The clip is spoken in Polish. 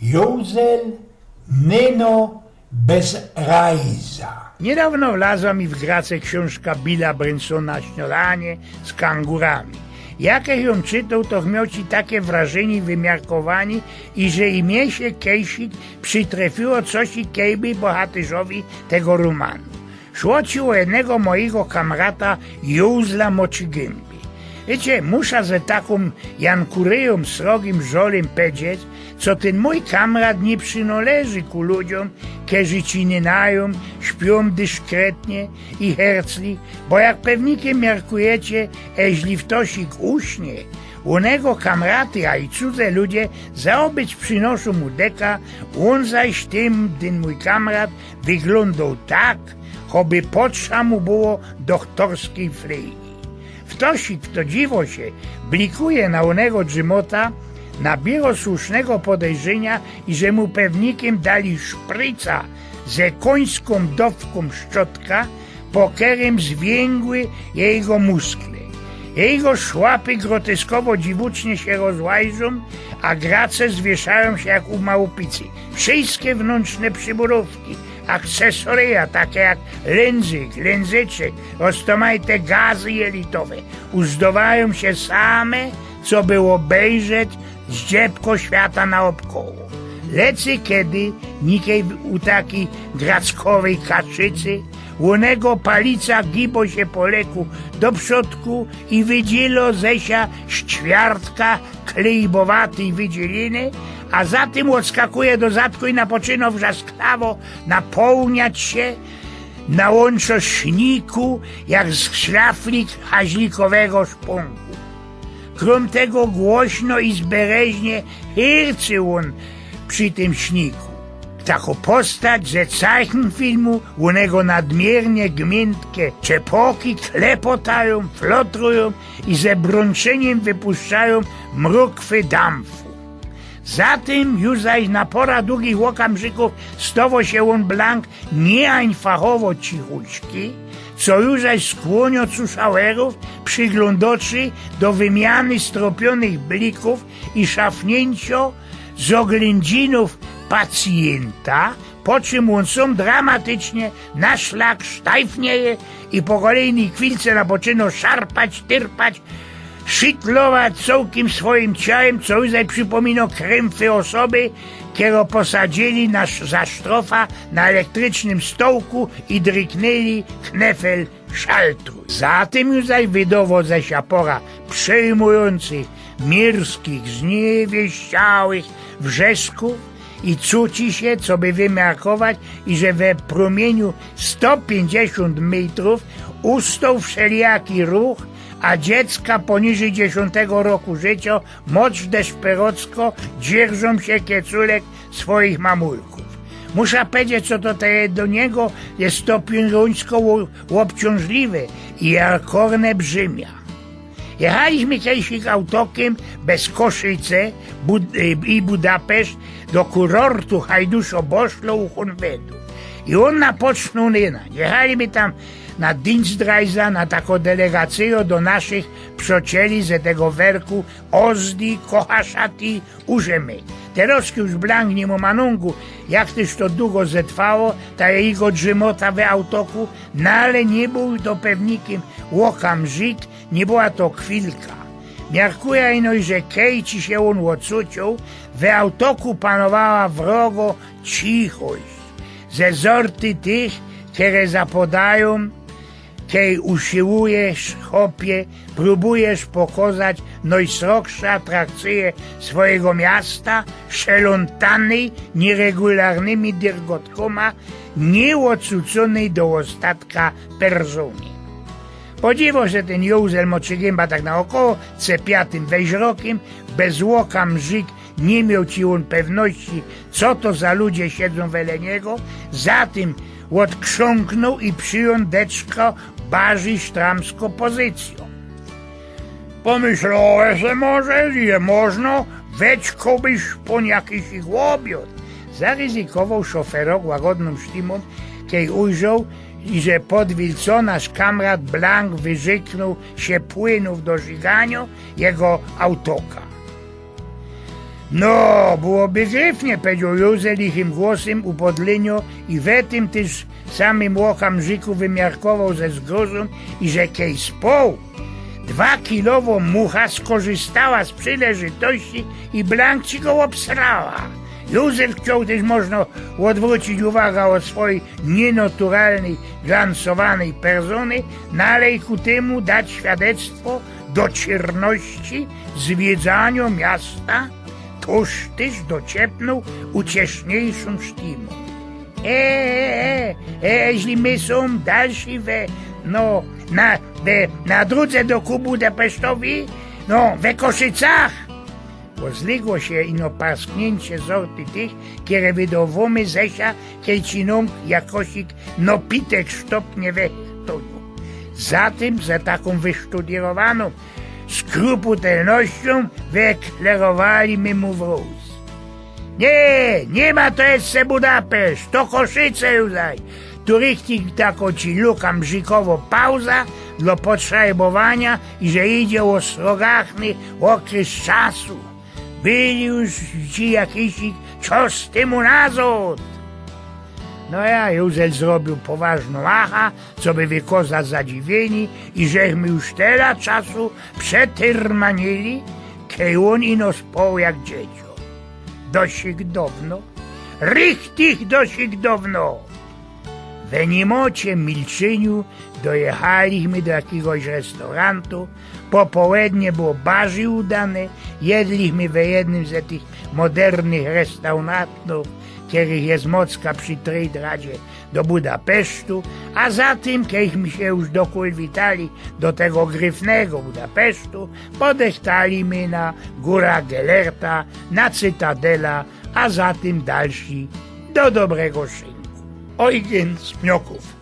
Józel Neno bez rajza. Niedawno wlazła mi w gracę książka Billa Brinsona Śniadanie z kangurami. Jak ją czytał, to miał ci takie wrażenie i wymiarkowanie, i że i mnie się kejsik przytrafiło coś i kejby bohaterzowi tego romanu. Szło ci o jednego mojego kamrata Józla Moczygęby. Wiecie, muszę ze taką jankuryją srogim żolem powiedzieć, co ten mój kamrat nie przynależy ku ludziom, którzy cinają, śpią dyskretnie i herzli, bo jak pewnikiem miarkujecie, jeśli w tosik uśnie, u niego kamraty, a i cudze ludzie zaobyć przynoszą mu deka, on zaś tym, ten mój kamrat, wyglądał tak, choby potrza mu było doktorskiej frejni. Wtosik to dziwo się blikuje na onego drzymota, nabiero słusznego podejrzenia i że mu pewnikiem dali szpryca ze końską dowką szczotka, po którym zwięgły jego muskle. Jego szłapy groteskowo dziwucznie się rozłajżą, a grace zwieszają się jak u małpicy. Wszystkie wnętrzne przyborówki, akcesoria takie jak lędzyk, lędzyczek, roztomajte gazy jelitowe uzdowają się same, co było obejrzeć z dziebko świata naokoło. Lecy kiedy nikiej u takiej grackowej kaczycy, u nego palica gibo się po leku do przodku i wydzielo zesia ćwiartka klejbowatej wydzieliny, a za tym odskakuje do zadku i napoczyno wrzaskliwo napełniać się na łączo śniku jak z szlaflik haźlikowego szpunku. Krom tego głośno i zbereźnie hirczył on przy tym śniku. Taką postać, że cajchen filmu u niego nadmiernie gmiętkie czepoki klepotają, flotrują i ze brączeniem wypuszczają mrukwy damfu. Zatem już zaś na pora długich łokamżyków stowo się on blank nie ań fachowo cichuśki, co już zaś skłonio cuszałerów przyglądoczy do wymiany stropionych blików i szafnięcio z oględzinów pacjenta, po czym on sam dramatycznie na szlak sztajfnieje i po kolejnej chwilce napoczyno szarpać, tyrpać, szytlować całkiem swoim ciałem, co już przypomina krępy osoby, którą posadzili za sztrofa na elektrycznym stołku i dryknęli knefel szaltru. Zatem już wydowo ze pora przejmujących, mirskich, zniewieściałych wrzesków i cuci się, co by wymiarkować, i że we promieniu 150 metrów ustał wszelijaki ruch, a dziecka poniżej 10 roku życia moc desperocko dzierżą się kieculek swoich mamulków. Muszę powiedzieć, co to do niego jest to pięruńsko łobciążliwe i jarkorne brzymia. Jechaliśmy kiedyś autokiem bez Koszyce i Budapeszt do kurortu Hajduszo-Boszlo u Honwedu. I on napoczął nyna. Jechaliśmy tam na Dienstreise, na taką delegację do naszych przyjacieli z tego werku Ozdi, Kochaszati, Urzemy. Teraz już blank nie manungu, jak też to długo zetrwało, ta jego drzymota w autoku, no ale nie był to pewnikiem łokamżyk, nie była to chwilka. Miarkuje ino, że kejci się on ocucił, w autoku panowała wrogo cichość. Ze sorty tych, które zapodają, kiedy usiłujesz, chopie, próbujesz pokazać najsrogsze atrakcje swojego miasta, szelątanej nieregularnymi dyrgotkoma, nieocuconej do ostatka persony. Podziwo, że ten Józel Moczygęba tak naokoło, cepiatym rokiem, bez łokamżyk, nie miał ci on pewności, co to za ludzie siedzą wele niego, zatem odkrząknął i przyjął deczko barzy sztramską pozycją. Pomyślałem, że może je można, weczko byś po jakiś ich łobiot. Zaryzykował szoferok łagodną sztimą, kiedy ujrzał, i że podwilco nasz kamrat Blank wyżyknął się płynów do żygania jego autoka. No, byłoby gryfnie, powiedział Józef lichym głosem upodlenio i we tym też samym łokamżyku wymiarkował ze zgrozą i że kej spał 2-kilowo mucha skorzystała z przyleżytości i Blank go obsrała. Józef chciał też można odwrócić uwagę od swojej nienaturalnej, glansowanej persony, no ale ku temu dać świadectwo docierności zwiedzania miasta, toż też dociepnął ucieszniejszą sztimą. Jeśli my są dalsi na drodze do Budapesztowi, we Koszycach, pozległo się ino parsknięcie sorty tych, które wydowomy zesia, kiejcinom jakosik pitek sztopnie wechtoju. Zatem za taką wysztudirowaną skruputelnością wyklerowali my mu wróz. Nie ma to jeszcze Budapeszt, to Koszyce juzaj. Tu richtig tako ci lukam brzikowo pauza dla potrzebowania i że idzie o srogachny okres czasu. Byli już ci jakiś czas z temu nazad. No ja Józef zrobił poważną aha, co by wykazać zadziwieni i żeśmy już tyle czasu przetyrmanili, kej on ino spał jak dziecię. Dosyć dawno, richtig dosyć dawno. W niemocie milczeniu dojechaliśmy do jakiegoś restaurantu, popołudnie było bardzo udane, jedliśmy w jednym z tych modernych restaurantów, których jest mocka przy Trade do Budapesztu, a zatem, kiedyśmy się już dokulwitali do tego gryfnego Budapesztu, podechtaliśmy na Góra Gelerta, na Cytadela, a zatem dalsi do Dobrego Szynku. Eugen Smioków.